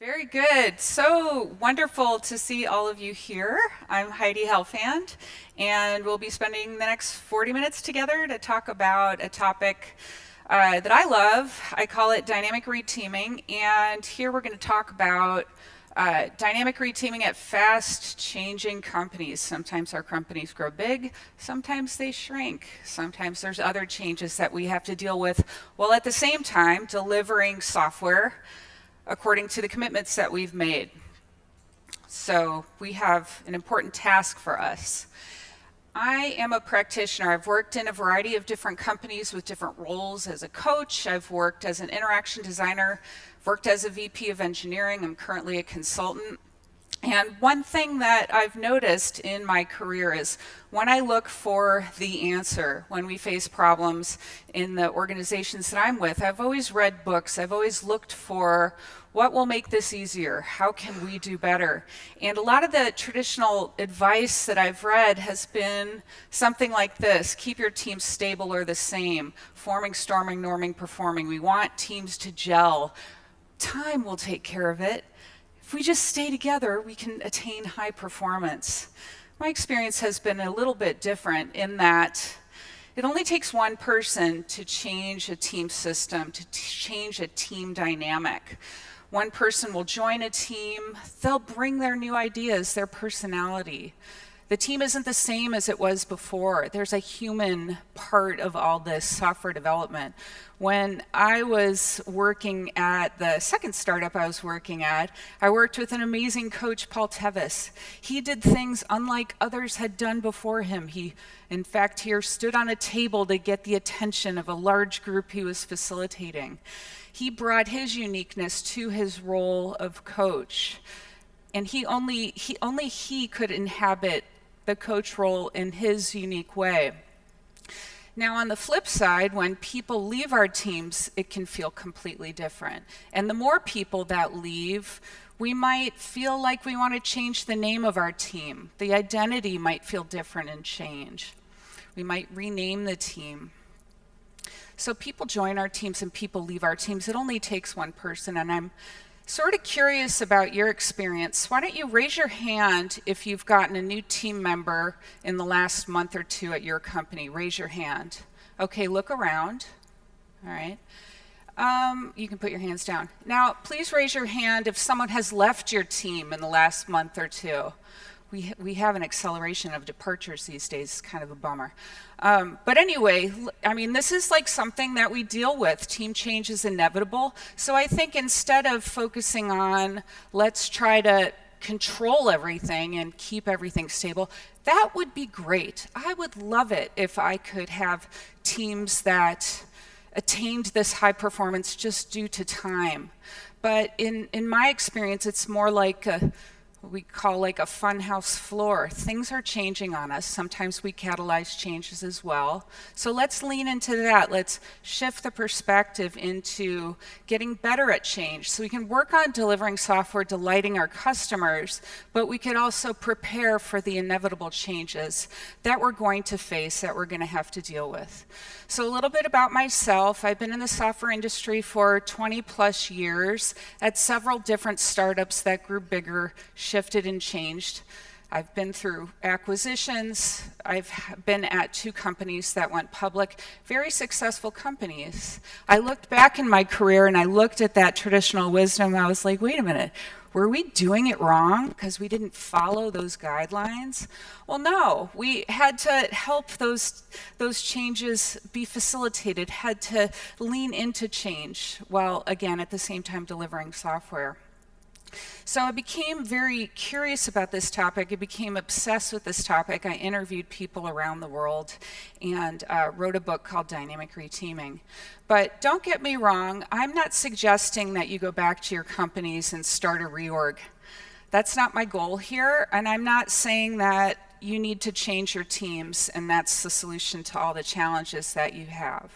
Very good. So wonderful to see all of you here. I'm Heidi Helfand, and we'll be spending the next 40 minutes together to talk about a topic that I love. I call it dynamic reteaming, and here we're going to talk about dynamic reteaming at fast-changing companies. Sometimes our companies grow big, sometimes they shrink, sometimes there's other changes that we have to deal with, while at the same time delivering software according to the commitments that we've made. So we have an important task for us. I am a practitioner. I've worked in a variety of different companies with different roles as a coach. I've worked as an interaction designer, worked as a VP of engineering. I'm currently a consultant. And one thing that I've noticed in my career is when I look for the answer, when we face problems in the organizations that I'm with, I've always read books. I've always looked for what will make this easier? How can we do better? And a lot of the traditional advice that I've read has been something like this: keep your team stable or the same, forming, storming, norming, performing. We want teams to gel. Time will take care of it. If we just stay together, we can attain high performance. My experience has been a little bit different in that it only takes one person to change a team system, to change a team dynamic. One person will join a team, they'll bring their new ideas, their personality. The team isn't the same as it was before. There's a human part of all this software development. When I was working at the second startup I was working at, I worked with an amazing coach, Paul Tevis. He did things unlike others had done before him. He, in fact, here stood on a table to get the attention of a large group he was facilitating. He brought his uniqueness to his role of coach, and only he could inhabit the coach role in his unique way. Now, on the flip side, when people leave our teams, it can feel completely different. And the more people that leave, we might feel like we want to change the name of our team. The identity might feel different and change. We might rename the team. So people join our teams and people leave our teams. It only takes one person, and I'm sort of curious about your experience. Why don't you raise your hand if you've gotten a new team member in the last month or two at your company? Raise your hand. Okay, look around. All right. You can put your hands down. Now, please raise your hand if someone has left your team in the last month or two. We have an acceleration of departures these days. It's kind of a bummer. But anyway, I mean, this is like something that we deal with. Team change is inevitable. So I think instead of focusing on let's try to control everything and keep everything stable, that would be great. I would love it if I could have teams that attained this high performance just due to time. But in my experience, it's more like we call like a funhouse floor. Things are changing on us. Sometimes we catalyze changes as well. So let's lean into that. Let's shift the perspective into getting better at change so we can work on delivering software, delighting our customers, but we could also prepare for the inevitable changes that we're going to face, that we're going to have to deal with. So a little bit about myself. I've been in the software industry for 20 plus years at several different startups that grew bigger, shifted and changed. I've been through acquisitions. I've been at 2 companies that went public, very successful companies. I looked back in my career and I looked at that traditional wisdom. I was like, wait a minute, were we doing it wrong because we didn't follow those guidelines? Well, no, we had to help those changes be facilitated, had to lean into change while, again, at the same time delivering software. So I became very curious about this topic. I became obsessed with this topic. I interviewed people around the world and wrote a book called Dynamic Reteaming. But don't get me wrong, I'm not suggesting that you go back to your companies and start a reorg. That's not my goal here, and I'm not saying that you need to change your teams and that's the solution to all the challenges that you have.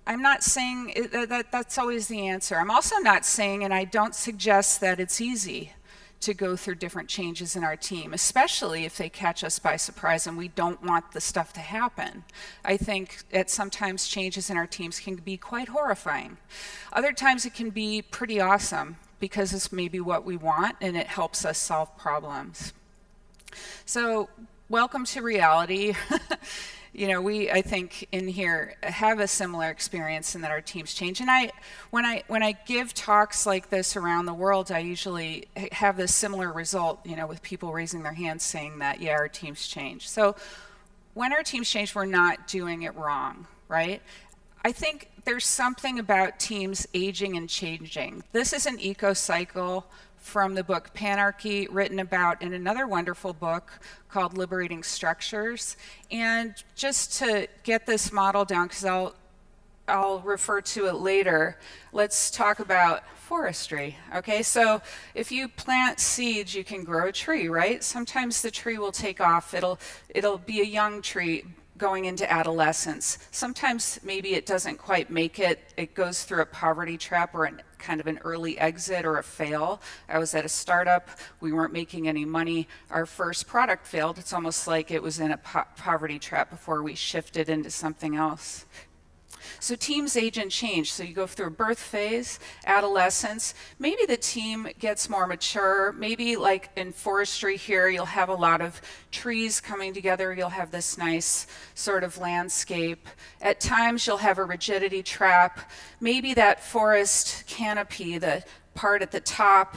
I'm not saying that that's always the answer. I'm also not saying, and I don't suggest that it's easy to go through different changes in our team, especially if they catch us by surprise and we don't want the stuff to happen. I think that sometimes changes in our teams can be quite horrifying. Other times it can be pretty awesome. because it's maybe what we want and it helps us solve problems. So welcome to reality. We, I think, in here have a similar experience in that our teams change. And when I give talks like this around the world, I usually have this similar result, with people raising their hands saying that, yeah, our teams change. So when our teams change, we're not doing it wrong, right? I think there's something about teams aging and changing. This is an eco-cycle from the book Panarchy, written about in another wonderful book called Liberating Structures. And just to get this model down, because I'll refer to it later, let's talk about forestry. Okay, so if you plant seeds, you can grow a tree, right? Sometimes the tree will take off. It'll be a young tree going into adolescence. Sometimes maybe it doesn't quite make it. It goes through a poverty trap or kind of an early exit or a fail. I was at a startup. We weren't making any money. Our first product failed. It's almost like it was in a poverty trap before we shifted into something else. So teams age and change. So you go through a birth phase, adolescence. Maybe the team gets more mature. Maybe like in forestry here, you'll have a lot of trees coming together. You'll have this nice sort of landscape. At times you'll have a rigidity trap. Maybe that forest canopy, the part at the top,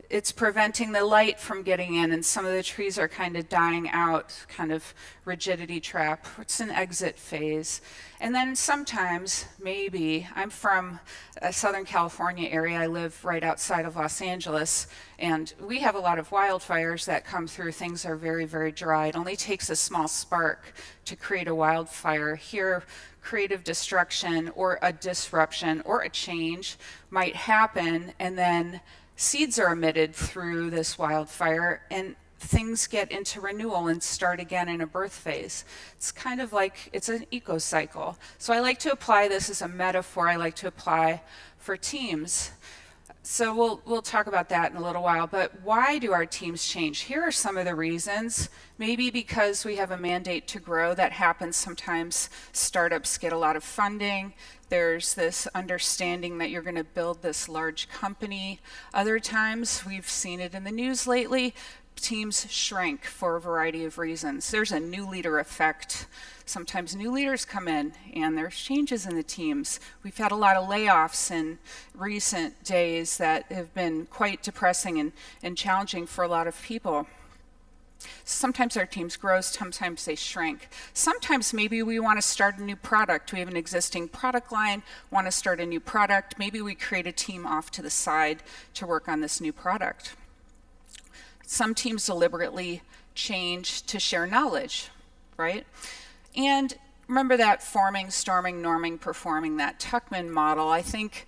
it's preventing the light from getting in, and some of the trees are kind of dying out, kind of rigidity trap. It's an exit phase. And then sometimes, maybe, I'm from a Southern California area. I live right outside of Los Angeles, and we have a lot of wildfires that come through. Things are very, very dry. It only takes a small spark to create a wildfire. Here, creative destruction or a disruption or a change might happen, and then seeds are emitted through this wildfire and things get into renewal and start again in a birth phase. It's kind of like, it's an eco-cycle. So I like to apply this as a metaphor. I like to apply for teams. So we'll talk about that in a little while, but why do our teams change? Here are some of the reasons. Maybe because we have a mandate to grow. That happens sometimes. Startups get a lot of funding. There's this understanding that you're going to build this large company. Other times, we've seen it in the news lately, teams shrink for a variety of reasons. There's a new leader effect. Sometimes new leaders come in and there's changes in the teams. We've had a lot of layoffs in recent days that have been quite depressing and challenging for a lot of people. Sometimes our teams grow, sometimes they shrink. Sometimes maybe we want to start a new product. We have an existing product line, want to start a new product. Maybe we create a team off to the side to work on this new product. Some teams deliberately change to share knowledge, right? And remember that forming, storming, norming, performing, that Tuckman model. I think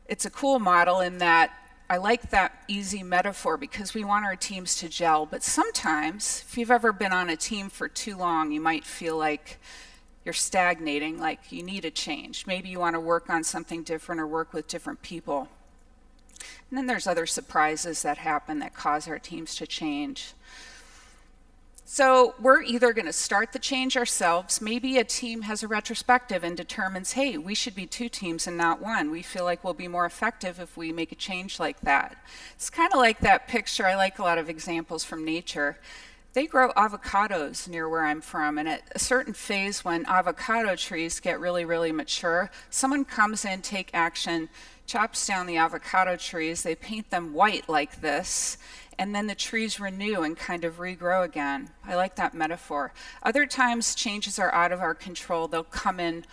it's a cool model in that I like that easy metaphor because we want our teams to gel. But sometimes, if you've ever been on a team for too long, you might feel like you're stagnating, like you need a change. Maybe you want to work on something different or work with different people. And then there's other surprises that happen that cause our teams to change. So we're either going to start the change ourselves. Maybe a team has a retrospective and determines, hey, we should be 2 teams and not 1. We feel like we'll be more effective if we make a change like that. It's kind of like that picture. I like a lot of examples from nature. They grow avocados near where I'm from, and at a certain phase when avocado trees get really, really mature, someone comes in, take action, chops down the avocado trees, they paint them white like this, and then the trees renew and kind of regrow again. I like that metaphor. Other times changes are out of our control. They'll come in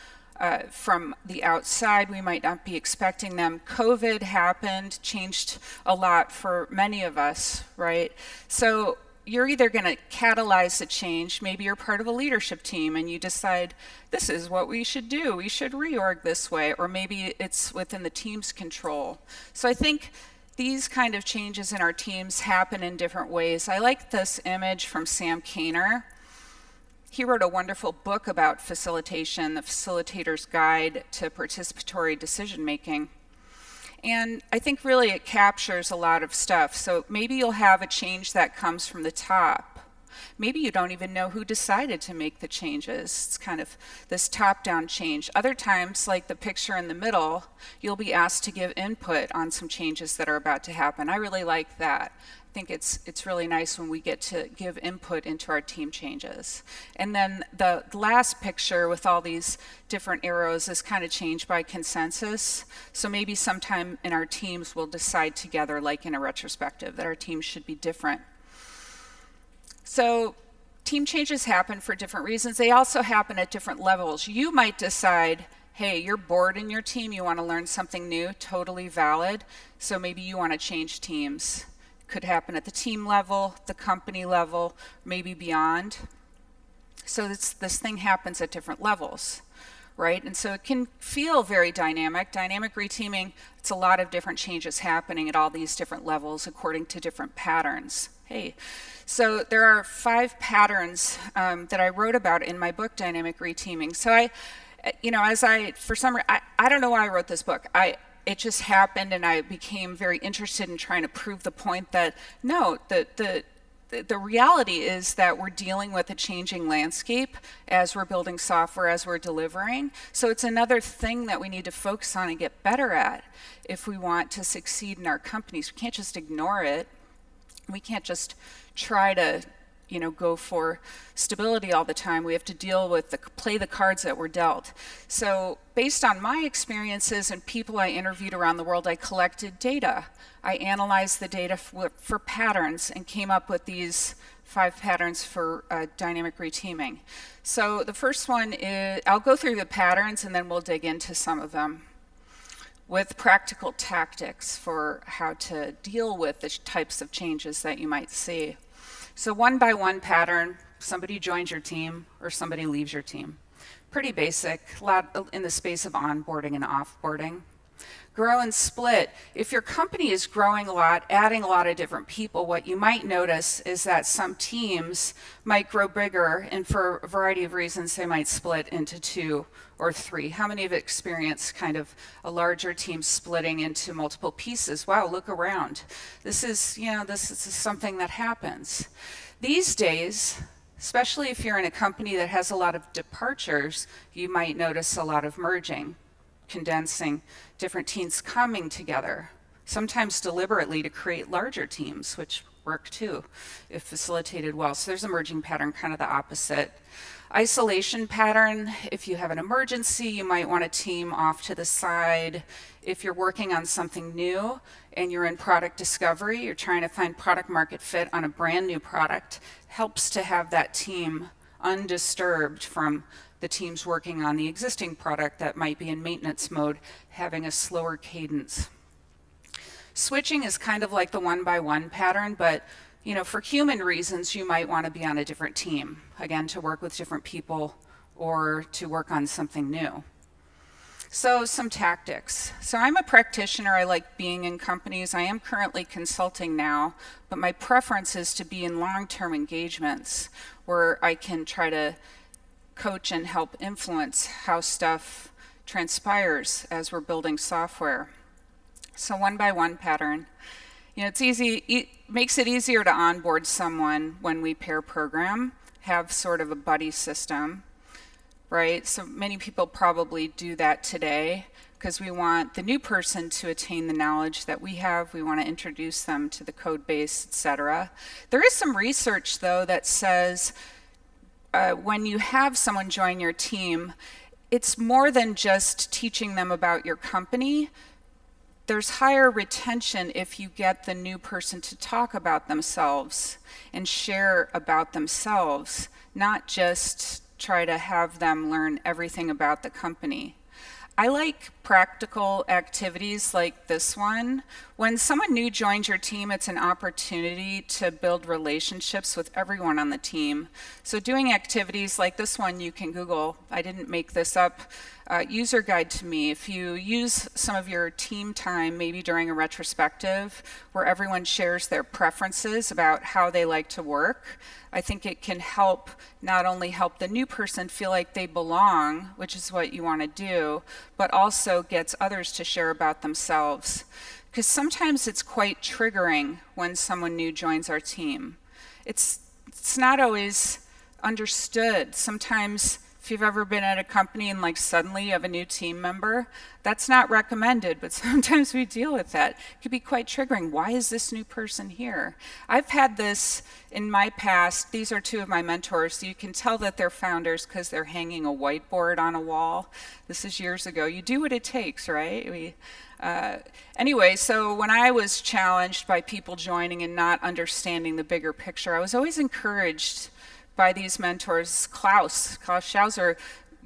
from the outside. We might not be expecting them. COVID happened, changed a lot for many of us, right? So you're either going to catalyze the change. Maybe you're part of a leadership team and you decide this is what we should do. We should reorg this way, or maybe it's within the team's control. So I think these kind of changes in our teams happen in different ways. I like this image from Sam Kainer. He wrote a wonderful book about facilitation, The Facilitator's Guide to Participatory Decision Making. And I think really it captures a lot of stuff. So maybe you'll have a change that comes from the top. Maybe you don't even know who decided to make the changes. It's kind of this top-down change. Other times, like the picture in the middle, you'll be asked to give input on some changes that are about to happen. I really like that. I think it's really nice when we get to give input into our team changes. And then the last picture with all these different arrows is kind of changed by consensus. So maybe sometime in our teams we'll decide together, like in a retrospective, that our teams should be different. So team changes happen for different reasons. They also happen at different levels. You might decide, hey, you're bored in your team, you want to learn something new, totally valid. So maybe you want to change teams. Could happen at the team level, the company level, maybe beyond. So this thing happens at different levels, right? And so it can feel very dynamic. Dynamic reteaming, it's a lot of different changes happening at all these different levels according to different patterns. Hey, so there are 5 patterns that I wrote about in my book, Dynamic Reteaming. So I don't know why I wrote this book. It just happened, and I became very interested in trying to prove the point that no, the reality is that we're dealing with a changing landscape as we're building software, as we're delivering. So it's another thing that we need to focus on and get better at if we want to succeed in our companies. We can't just ignore it. We can't just try to go for stability all the time. We have to deal with play the cards that were dealt. So based on my experiences and people I interviewed around the world, I collected data. I analyzed the data for patterns and came up with these 5 patterns for dynamic reteaming. So the first one is, I'll go through the patterns and then we'll dig into some of them with practical tactics for how to deal with the types of changes that you might see. So 1 by 1 pattern, somebody joins your team or somebody leaves your team. Pretty basic, a lot in the space of onboarding and offboarding. Grow and split. If your company is growing a lot, adding a lot of different people, what you might notice is that some teams might grow bigger, and for a variety of reasons, they might split into 2 or 3. How many have experienced kind of a larger team splitting into multiple pieces? Wow, look around. This is something that happens. These days, especially if you're in a company that has a lot of departures, you might notice a lot of merging, condensing, different teams coming together, sometimes deliberately to create larger teams, which work too, if facilitated well. So there's a merging pattern, kind of the opposite. Isolation pattern, if you have an emergency, you might want to team off to the side. If you're working on something new and you're in product discovery, you're trying to find product market fit on a brand new product, helps to have that team undisturbed from the teams working on the existing product that might be in maintenance mode, having a slower cadence. Switching is kind of like the 1 by 1 pattern, but for human reasons, you might want to be on a different team, again, to work with different people or to work on something new. So some tactics. So I'm a practitioner. I like being in companies. I am currently consulting now, but my preference is to be in long-term engagements where I can try to coach and help influence how stuff transpires as we're building software. So 1 by 1 pattern. It's easy. It makes it easier to onboard someone when we pair program, have sort of a buddy system, right? So many people probably do that today because we want the new person to attain the knowledge that we have. We want to introduce them to the code base, etc. There is some research, though, that says when you have someone join your team, it's more than just teaching them about your company. There's higher retention if you get the new person to talk about themselves and share about themselves, not just try to have them learn everything about the company. I like practical activities like this one. When someone new joins your team, it's an opportunity to build relationships with everyone on the team. So doing activities like this one, you can Google. I didn't make this up. User guide to me. If you use some of your team time, maybe during a retrospective, where everyone shares their preferences about how they like to work, I think it can help not only help the new person feel like they belong, which is what you want to do, but also gets others to share about themselves. Because sometimes it's quite triggering when someone new joins our team. It's it's not always understood. Sometimes if you've ever been at a company and like suddenly you have a new team member, that's not recommended, but sometimes we deal with that. It can be quite triggering. Why is this new person here? I've had this in my past. These are two of my mentors. So you can tell that they're founders because they're hanging a whiteboard on a wall. This is years ago. You do what it takes, right? Anyway, so when I was challenged by people joining and not understanding the bigger picture, I was always encouraged by these mentors. Klaus Schauser,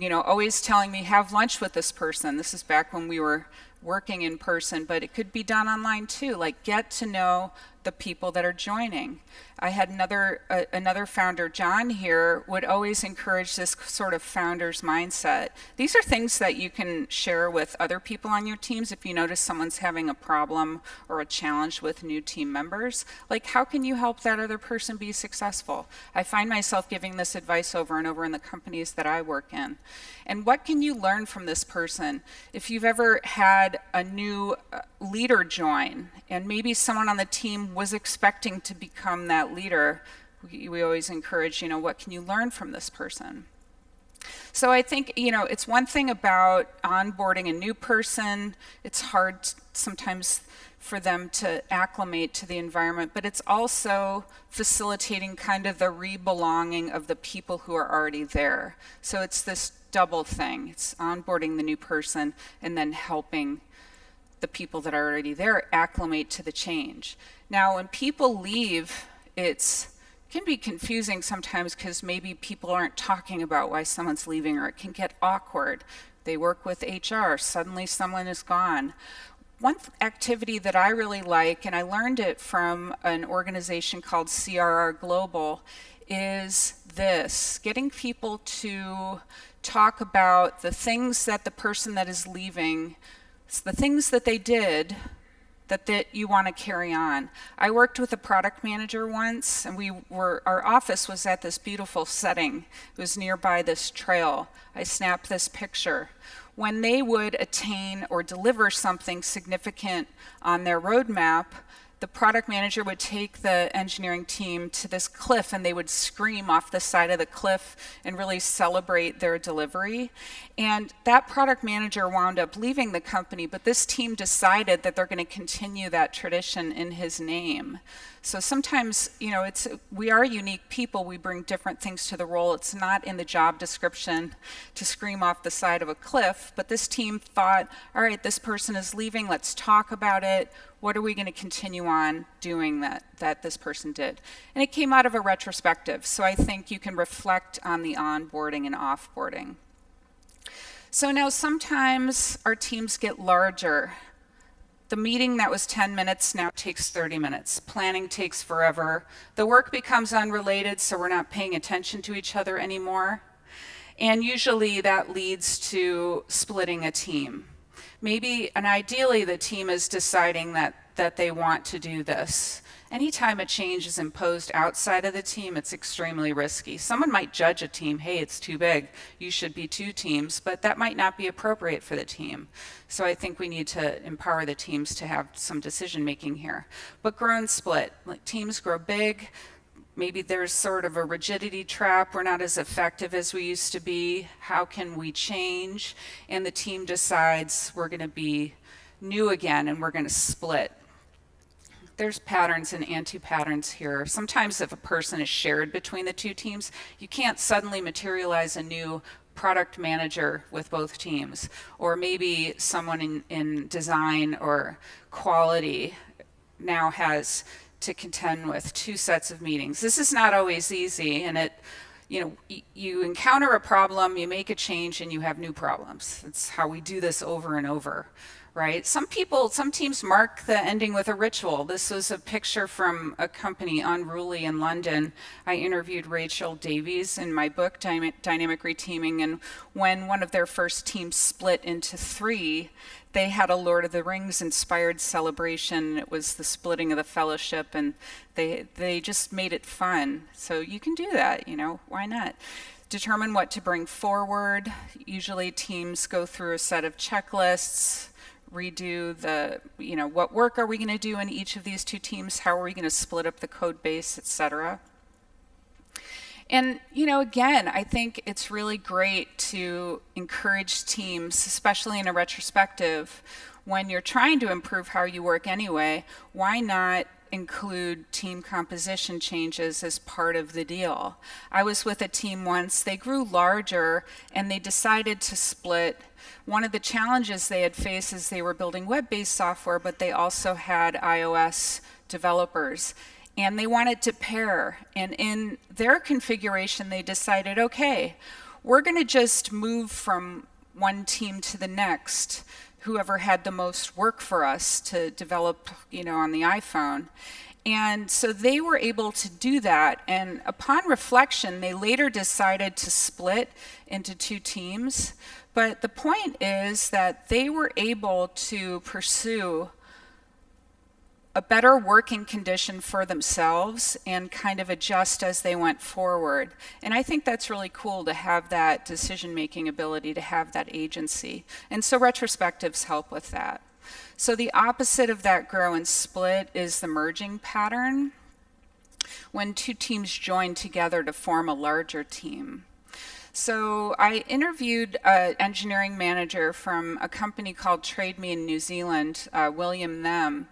always telling me, have lunch with this person. This is back when we were working in person, but it could be done online too. Like, get to know the people that are joining. I had another founder, John, here, would always encourage this sort of founder's mindset. These are things that you can share with other people on your teams if you notice someone's having a problem or a challenge with new team members. Like, how can you help that other person be successful? I find myself giving this advice over and over in the companies that I work in. And what can you learn from this person? If you've ever had a new leader join, and maybe someone on the team was expecting to become that leader, we always encourage, what can you learn from this person? So I think, it's one thing about onboarding a new person. It's hard sometimes for them to acclimate to the environment, but it's also facilitating kind of the re-belonging of the people who are already there. So it's this double thing. It's onboarding the new person and then helping the people that are already there acclimate to the change. Now, when people leave, it can be confusing sometimes because maybe people aren't talking about why someone's leaving, or it can get awkward. They work with HR, suddenly someone is gone. One activity that I really like, and I learned it from an organization called CRR Global, is this: getting people to talk about the things that the person that is leaving, the things that they did that you want to carry on. I worked with a product manager once, and our office was at this beautiful setting. It was nearby this trail. I snapped this picture. When they would attain or deliver something significant on their roadmap, the product manager would take the engineering team to this cliff, and they would scream off the side of the cliff and really celebrate their delivery. And that product manager wound up leaving the company, but this team decided that they're going to continue that tradition in his name. So sometimes, we are unique people. We bring different things to the role. It's not in the job description to scream off the side of a cliff, but this team thought, all right, this person is leaving. Let's talk about it. What are we going to continue on doing that this person did? And it came out of a retrospective. So I think you can reflect on the onboarding and offboarding. So now sometimes our teams get larger. The meeting that was 10 minutes now takes 30 minutes. Planning takes forever. The work becomes unrelated, so we're not paying attention to each other anymore. And usually that leads to splitting a team. Maybe, and ideally, the team is deciding that they want to do this. Anytime a change is imposed outside of the team, it's extremely risky. Someone might judge a team, hey, it's too big, you should be 2 teams, but that might not be appropriate for the team. So I think we need to empower the teams to have some decision making here. But grow and split. Like, teams grow big, maybe there's sort of a rigidity trap, we're not as effective as we used to be, how can we change? And the team decides we're going to be new again and we're going to split. There's patterns and anti-patterns here. Sometimes if a person is shared between the 2 teams, you can't suddenly materialize a new product manager with both teams. Or maybe someone in design or quality now has to contend with 2 sets of meetings. This is not always easy, and you encounter a problem, you make a change, and you have new problems. It's how we do this over and over. Right? Some teams mark the ending with a ritual. This was a picture from a company, Unruly, in London. I interviewed Rachel Davies in my book, Dynamic Reteaming, and when one of their first teams split into 3, they had a Lord of the Rings inspired celebration. It was the splitting of the fellowship, and they just made it fun. So you can do that, why not? Determine what to bring forward. Usually teams go through a set of checklists, redo what work are we going to do in each of these 2 teams, how are we going to split up the code base, etc. And, again, I think it's really great to encourage teams, especially in a retrospective, when you're trying to improve how you work anyway, why not include team composition changes as part of the deal? I was with a team once, they grew larger, and they decided to split. One of the challenges they had faced is they were building web-based software, but they also had iOS developers. And they wanted to pair. And in their configuration, they decided, okay, we're going to just move from one team to the next, whoever had the most work for us to develop, on the iPhone. And so they were able to do that. And upon reflection, they later decided to split into two teams. But the point is that they were able to pursue a better working condition for themselves and kind of adjust as they went forward. And I think that's really cool to have that decision-making ability, to have that agency. And so retrospectives help with that. So the opposite of that grow and split is the merging pattern, when two teams join together to form a larger team. So I interviewed an engineering manager from a company called TradeMe in New Zealand, William Them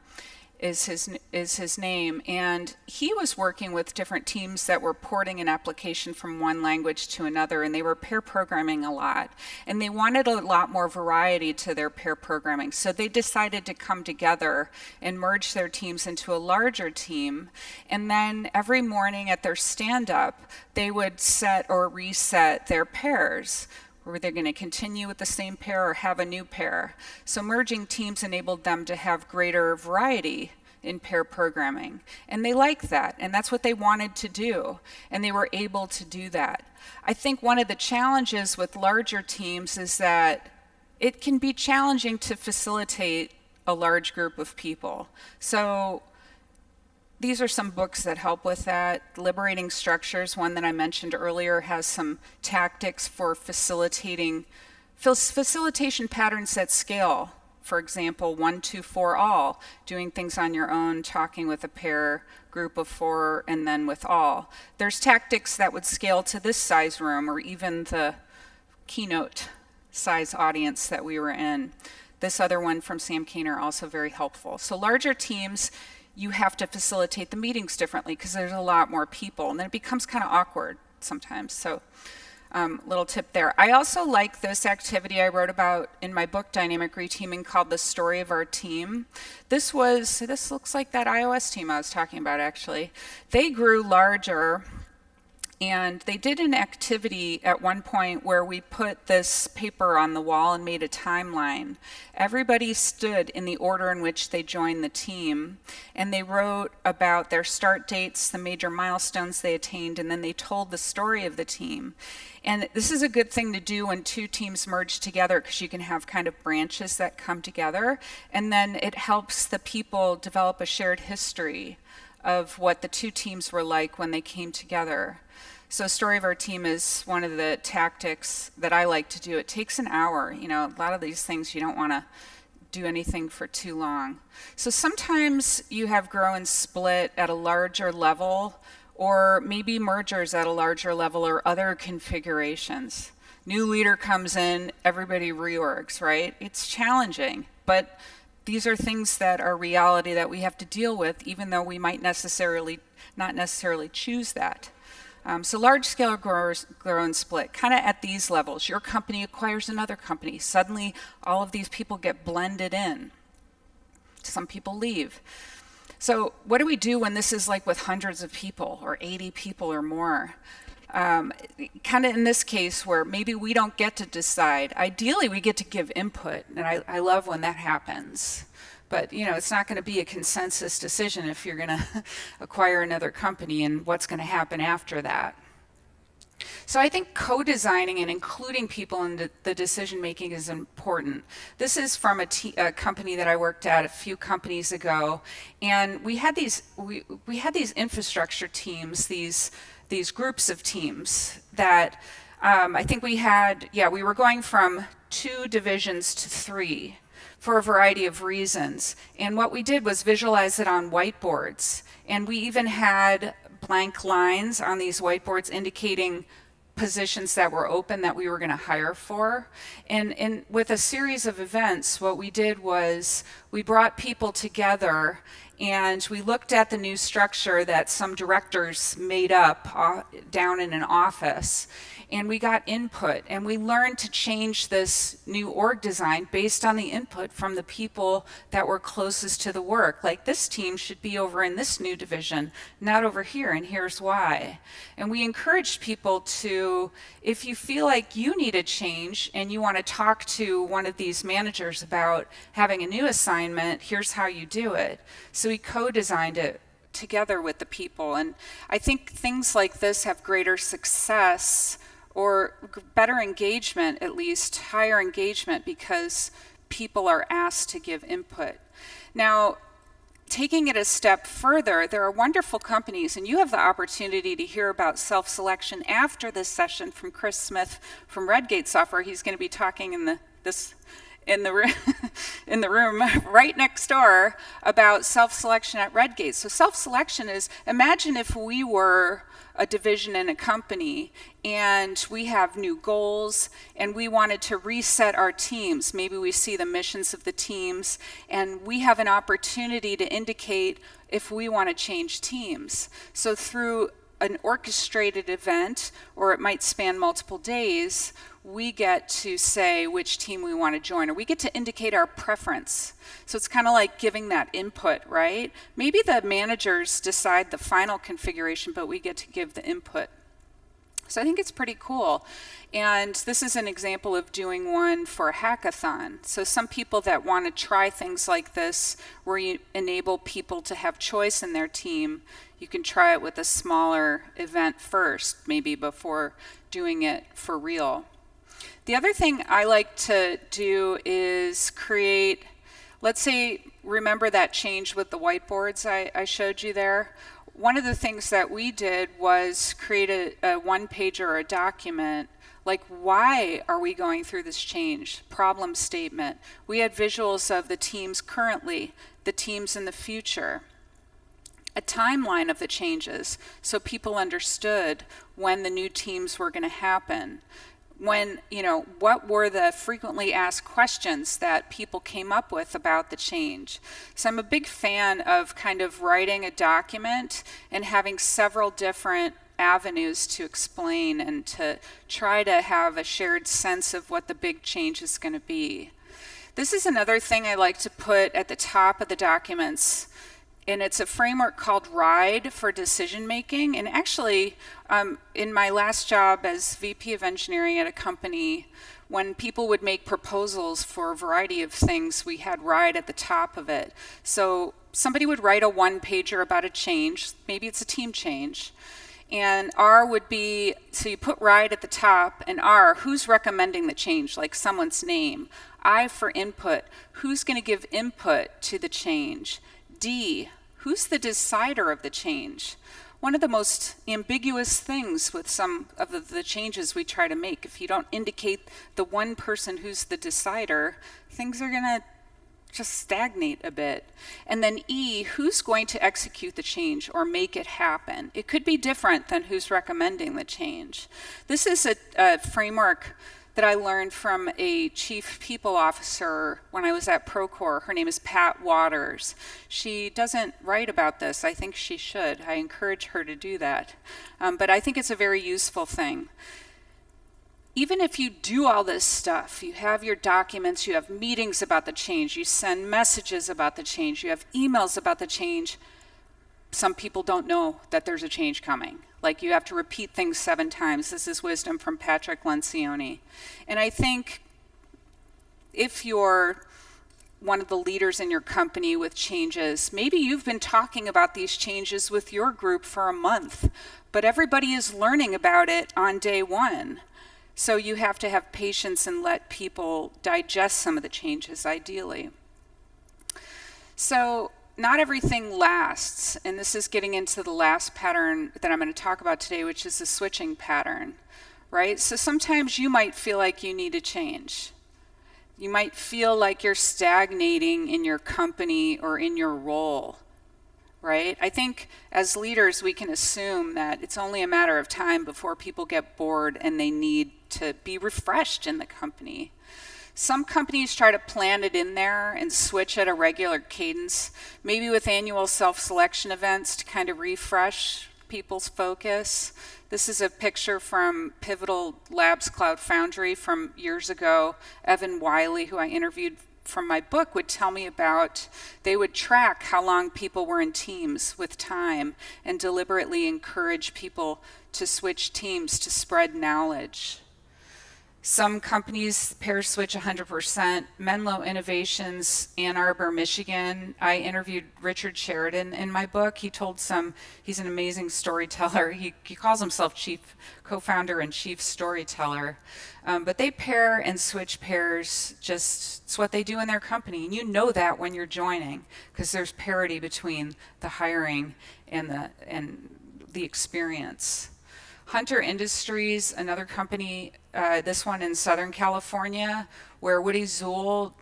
is his name, and he was working with different teams that were porting an application from one language to another, and they were pair programming a lot, and they wanted a lot more variety to their pair programming, so they decided to come together and merge their teams into a larger team. And then every morning at their stand-up, they would set or reset their pairs. Were they going to continue with the same pair or have a new pair? So merging teams enabled them to have greater variety in pair programming. And they liked that, and that's what they wanted to do, and they were able to do that. I think one of the challenges with larger teams is that it can be challenging to facilitate a large group of people. So these are some books that help with that. Liberating Structures, one that I mentioned earlier, has some tactics for facilitation patterns that scale. For example, 1, 2, 4, all, doing things on your own, talking with a pair group of 4, and then with all. There's tactics that would scale to this size room or even the keynote size audience that we were in. This other one from Sam Kainer, also very helpful. So larger teams, you have to facilitate the meetings differently because there's a lot more people, and then it becomes kind of awkward sometimes. So little tip there. I also like this activity I wrote about in my book, Dynamic Reteaming, called The Story of Our Team. This looks like that iOS team I was talking about, actually. They grew larger, and they did an activity at one point where we put this paper on the wall and made a timeline. Everybody stood in the order in which they joined the team, and they wrote about their start dates, the major milestones they attained, and then they told the story of the team. And this is a good thing to do when two teams merge together, because you can have kind of branches that come together, and then it helps the people develop a shared history of what the two teams were like when they came together. So Story of Our Team is one of the tactics that I like to do. It takes an hour. A lot of these things you don't want to do anything for too long. So sometimes you have grow and split at a larger level, or maybe mergers at a larger level, or other configurations. New leader comes in, everybody reorgs, right? It's challenging, but these are things that are reality that we have to deal with, even though we might not necessarily choose that. So large-scale grow and split, kind of at these levels. Your company acquires another company. Suddenly, all of these people get blended in. Some people leave. So what do we do when this is like with hundreds of people or 80 people or more? Kind of in this case where maybe we don't get to decide. Ideally, we get to give input, and I love when that happens. But it's not going to be a consensus decision if you're going to acquire another company and what's going to happen after that. So I think co-designing and including people in the decision making is important. This is from a company that I worked at a few companies ago, and we had these infrastructure teams, these groups of teams that I think we were going from 2 divisions to 3. For a variety of reasons. And what we did was visualize it on whiteboards. And we even had blank lines on these whiteboards indicating positions that were open that we were going to hire for. And with a series of events, what we did was we brought people together and we looked at the new structure that some directors made up down in an office. And we got input, and we learned to change this new org design based on the input from the people that were closest to the work. Like, this team should be over in this new division, not over here, and here's why. And we encouraged people to, if you feel like you need a change and you want to talk to one of these managers about having a new assignment, here's how you do it. So we co-designed it together with the people. And I think things like this have greater success, or better engagement, at least higher engagement, because people are asked to give input. Now, taking it a step further, there are wonderful companies, and you have the opportunity to hear about self-selection after this session from Chris Smith from Redgate Software. He's going to be talking in the room right next door about self-selection at Redgate. So self-selection is, imagine if we were a division in a company and we have new goals and we wanted to reset our teams. Maybe we see the missions of the teams and we have an opportunity to indicate if we want to change teams. So through an orchestrated event, or it might span multiple days, we get to say which team we want to join, or we get to indicate our preference. So it's kind of like giving that input, right? Maybe the managers decide the final configuration, but we get to give the input. So I think it's pretty cool. And this is an example of doing one for a hackathon. So some people that want to try things like this, where you enable people to have choice in their team, you can try it with a smaller event first, maybe before doing it for real. The other thing I like to do is create, let's say, remember that change with the whiteboards I showed you there? One of the things that we did was create a one-pager or a document, like, why are we going through this change? Problem statement. We had visuals of the teams currently, the teams in the future, a timeline of the changes so people understood when the new teams were going to happen. When, what were the frequently asked questions that people came up with about the change? So I'm a big fan of kind of writing a document and having several different avenues to explain and to try to have a shared sense of what the big change is going to be. This is another thing I like to put at the top of the documents, and it's a framework called RIDE for decision making. And actually, in my last job as VP of engineering at a company, when people would make proposals for a variety of things, we had RIDE at the top of it. So somebody would write a one-pager about a change, maybe it's a team change, and R would be, so you put RIDE at the top, and R, who's recommending the change, like someone's name. I for input, who's going to give input to the change. D, who's the decider of the change? One of the most ambiguous things with some of the changes we try to make, if you don't indicate the one person who's the decider, things are going to just stagnate a bit. And then E, who's going to execute the change or make it happen? It could be different than who's recommending the change. This is a framework that I learned from a chief people officer when I was at Procore. Her name is Pat Waters. She doesn't write about this. I think she should. I encourage her to do that. But I think it's a very useful thing. Even if you do all this stuff, you have your documents, you have meetings about the change, you send messages about the change, you have emails about the change, some people don't know that there's a change coming. Like, you have to repeat things 7 times. This is wisdom from Patrick Lencioni. And I think if you're one of the leaders in your company with changes, maybe you've been talking about these changes with your group for a month, but everybody is learning about it on day 1. So you have to have patience and let people digest some of the changes, ideally. So not everything lasts, and this is getting into the last pattern that I'm going to talk about today, which is the switching pattern, right? So sometimes you might feel like you need a change. You might feel like you're stagnating in your company or in your role, right? I think as leaders, we can assume that it's only a matter of time before people get bored and they need to be refreshed in the company. Some companies try to plan it in there and switch at a regular cadence, maybe with annual self-selection events to kind of refresh people's focus. This is a picture from Pivotal Labs Cloud Foundry from years ago. Evan Wiley, who I interviewed from my book, would tell me about, they would track how long people were in teams with time and deliberately encourage people to switch teams to spread knowledge. Some companies pair switch 100%. Menlo Innovations, Ann Arbor, Michigan. I interviewed Richard Sheridan in my book. He's an amazing storyteller. He calls himself co-founder and chief storyteller. But they pair and switch pairs, it's what they do in their company. And you know that when you're joining, because there's parity between the hiring and the experience. Hunter Industries, another company, this one in Southern California, where Woody Zuhl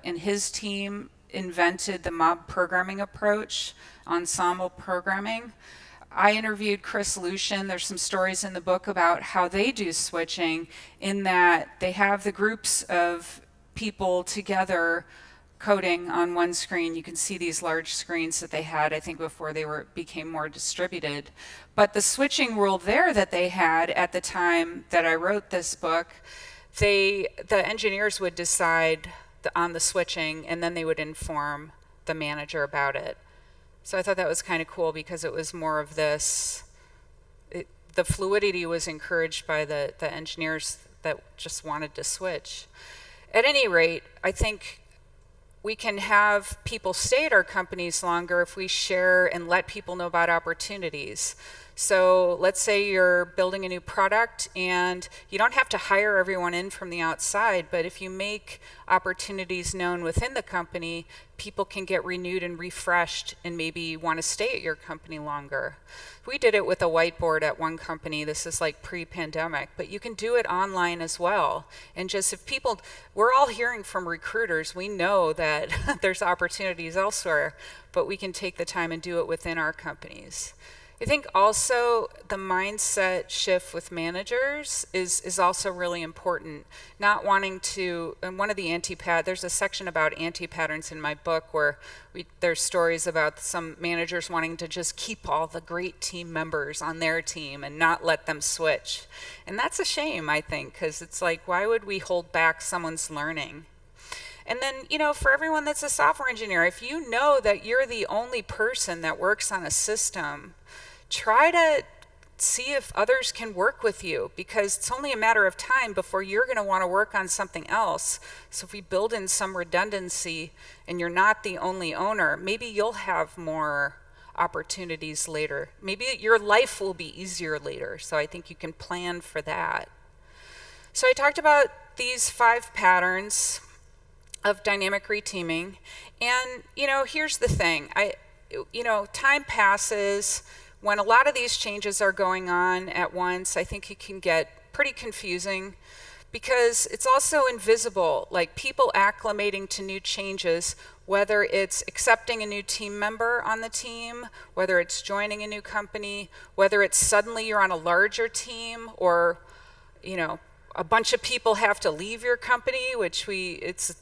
and his team invented the mob programming approach, ensemble programming. I interviewed Chris Lucian. There's some stories in the book about how they do switching, in that they have the groups of people together coding on one screen. You can see these large screens that they had, I think, before they became more distributed. But the switching rule there that they had at the time that I wrote this book, the engineers would decide on the switching, and then they would inform the manager about it. So I thought that was kind of cool, because it was more of this, the fluidity was encouraged by the engineers that just wanted to switch. At any rate, I think we can have people stay at our companies longer if we share and let people know about opportunities. So let's say you're building a new product and you don't have to hire everyone in from the outside, but if you make opportunities known within the company, people can get renewed and refreshed and maybe want to stay at your company longer. We did it with a whiteboard at one company. This is like pre-pandemic, but you can do it online as well. And just if people, we're all hearing from recruiters, we know that there's opportunities elsewhere, but we can take the time and do it within our companies. I think also the mindset shift with managers is also really important. Not wanting to, and one of the there's a section about anti-patterns in my book where there's stories about some managers wanting to just keep all the great team members on their team and not let them switch. And that's a shame, I think, because it's like, why would we hold back someone's learning? And then, for everyone that's a software engineer, if you know that you're the only person that works on a system, try to see if others can work with you, because it's only a matter of time before you're going to want to work on something else. So if we build in some redundancy and you're not the only owner, maybe you'll have more opportunities later. Maybe your life will be easier later. So I think you can plan for that. So I talked about these 5 patterns of dynamic reteaming. And, here's the thing. Time passes. When a lot of these changes are going on at once, I think it can get pretty confusing, because it's also invisible, like people acclimating to new changes, whether it's accepting a new team member on the team, whether it's joining a new company, whether it's suddenly you're on a larger team, or, a bunch of people have to leave your company, it's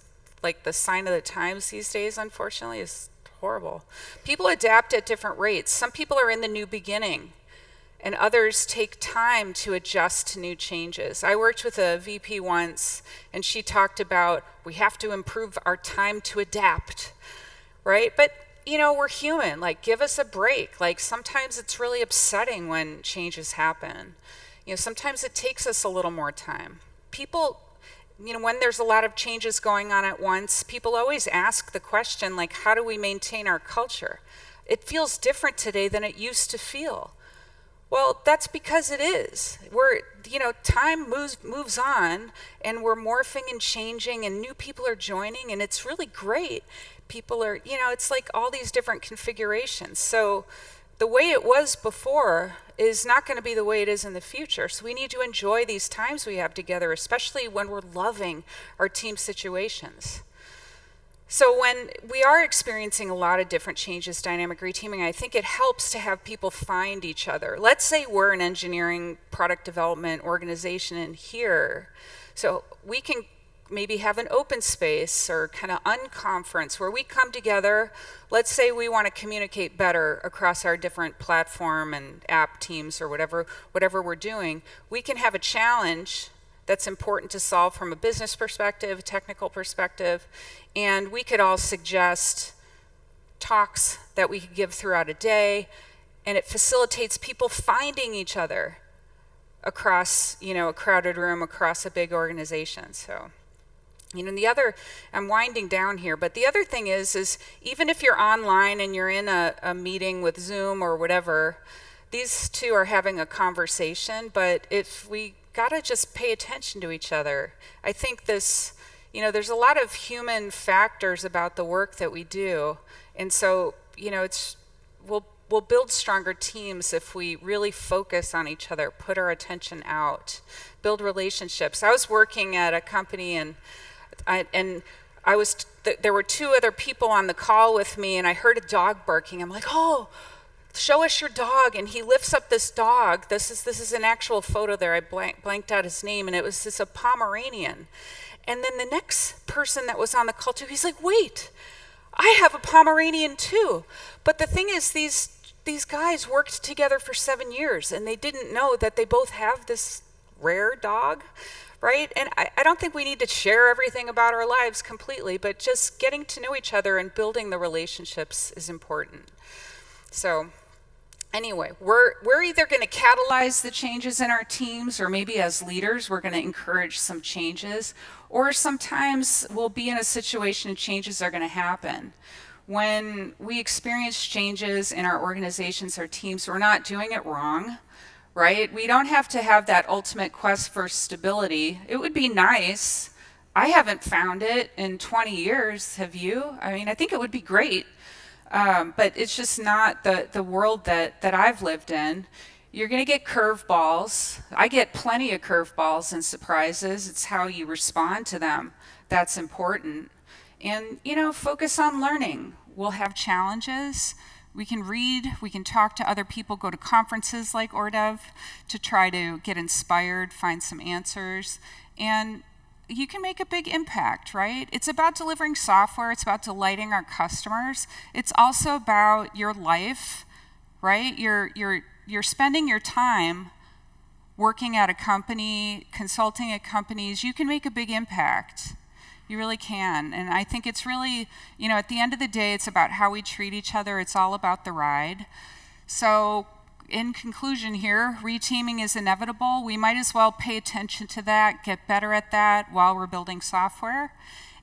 like the sign of the times these days, unfortunately, is horrible. People adapt at different rates. Some people are in the new beginning, and others take time to adjust to new changes. I worked with a VP once, and she talked about we have to improve our time to adapt, right? But, we're human. Like, give us a break. Like, sometimes it's really upsetting when changes happen. Sometimes it takes us a little more time. People, when there's a lot of changes going on at once, people always ask the question, like, how do we maintain our culture? It feels different today than it used to feel. Well, that's because it is. Time moves on, and we're morphing and changing, and new people are joining, and it's really great. People are, it's like all these different configurations. So the way it was before is not going to be the way it is in the future. So we need to enjoy these times we have together, especially when we're loving our team situations. So when we are experiencing a lot of different changes, dynamic reteaming, I think it helps to have people find each other. Let's say we're an engineering product development organization in here. So we can maybe have an open space or kind of unconference where we come together. Let's say we want to communicate better across our different platform and app teams or whatever we're doing. We can have a challenge that's important to solve from a business perspective, technical perspective, and we could all suggest talks that we could give throughout a day, and it facilitates people finding each other across, a crowded room, across a big organization. So, I'm winding down here, but the other thing is even if you're online and you're in a meeting with Zoom or whatever, these two are having a conversation, but if we gotta just pay attention to each other. I think there's a lot of human factors about the work that we do, and so, we'll build stronger teams if we really focus on each other, put our attention out, build relationships. I was working at a company, and there were two other people on the call with me, and I heard a dog barking. I'm like, oh, show us your dog. And he lifts up this dog. This is an actual photo there. I blanked out his name, and it was a Pomeranian. And then the next person that was on the call too, he's like, wait, I have a Pomeranian too. But the thing is, these guys worked together for 7 years, and they didn't know that they both have this rare dog, right? And I don't think we need to share everything about our lives completely, but just getting to know each other and building the relationships is important. So anyway, we're either going to catalyze the changes in our teams, or maybe as leaders, we're going to encourage some changes, or sometimes we'll be in a situation and changes are going to happen. When we experience changes in our organizations or teams, we're not doing it wrong, right? We don't have to have that ultimate quest for stability. It would be nice. I haven't found it in 20 years, have you? I think it would be great. But it's just not the world that I've lived in. You're going to get curveballs. I get plenty of curveballs and surprises. It's how you respond to them that's important. And, focus on learning. We'll have challenges. We can read, we can talk to other people, go to conferences like Øredev to try to get inspired, find some answers. And you can make a big impact, right? It's about delivering software. It's about delighting our customers. It's also about your life, right? You're spending your time working at a company, consulting at companies. You can make a big impact. You really can. And I think it's really, at the end of the day, it's about how we treat each other. It's all about the ride. So in conclusion here, reteaming is inevitable. We might as well pay attention to that, get better at that while we're building software.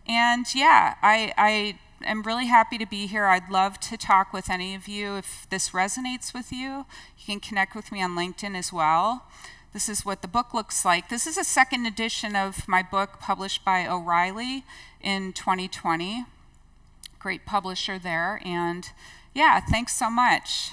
And yeah, I am really happy to be here. I'd love to talk with any of you. If this resonates with you, you can connect with me on LinkedIn as well. This is what the book looks like. This is a second edition of my book published by O'Reilly in 2020. Great publisher there. And yeah, thanks so much.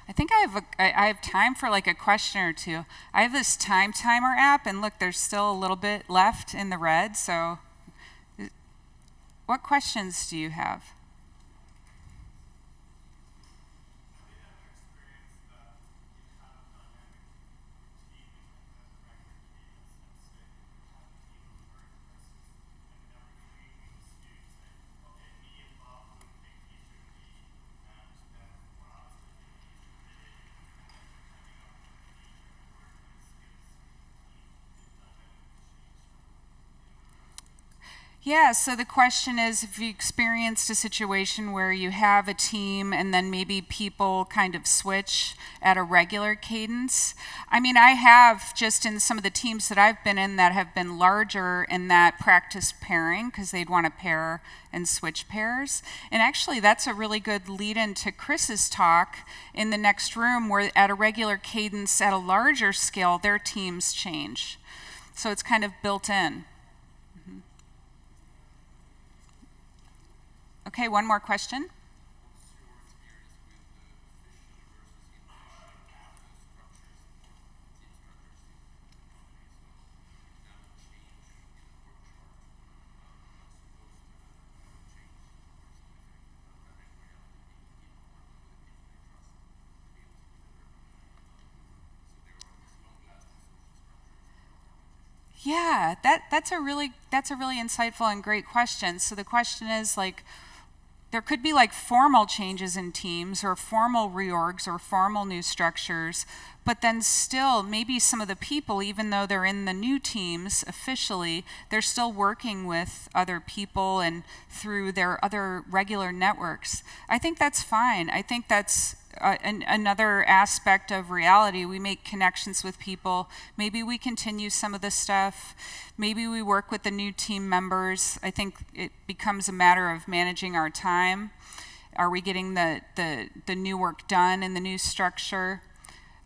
I think I have time for like a question or two. I have this time timer app, and look, there's still a little bit left in the red. So what questions do you have? Yeah, so the question is, if you experienced a situation where you have a team and then maybe people kind of switch at a regular cadence. I have just in some of the teams that I've been in that have been larger in that practice pairing, because they'd want to pair and switch pairs. And actually, that's a really good lead into Chris's talk in the next room, where at a regular cadence, at a larger scale, their teams change. So it's kind of built in. Okay, one more question. Yeah, that's a really insightful and great question. So the question is, like, there could be like formal changes in teams or formal reorgs or formal new structures, but then still maybe some of the people, even though they're in the new teams officially, they're still working with other people and through their other regular networks. I think that's fine. I think that's another aspect of reality. We make connections with people. Maybe we continue some of the stuff. Maybe we work with the new team members. I think it becomes a matter of managing our time. Are we getting the new work done in the new structure?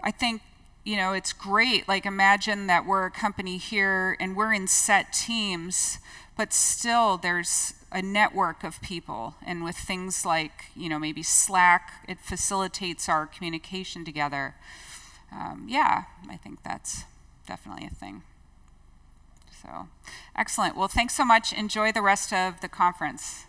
I think, it's great. Like, imagine that we're a company here and we're in set teams, but still there's a network of people. And with things like, maybe Slack, it facilitates our communication together. Yeah, I think that's definitely a thing. So, excellent. Well, thanks so much. Enjoy the rest of the conference.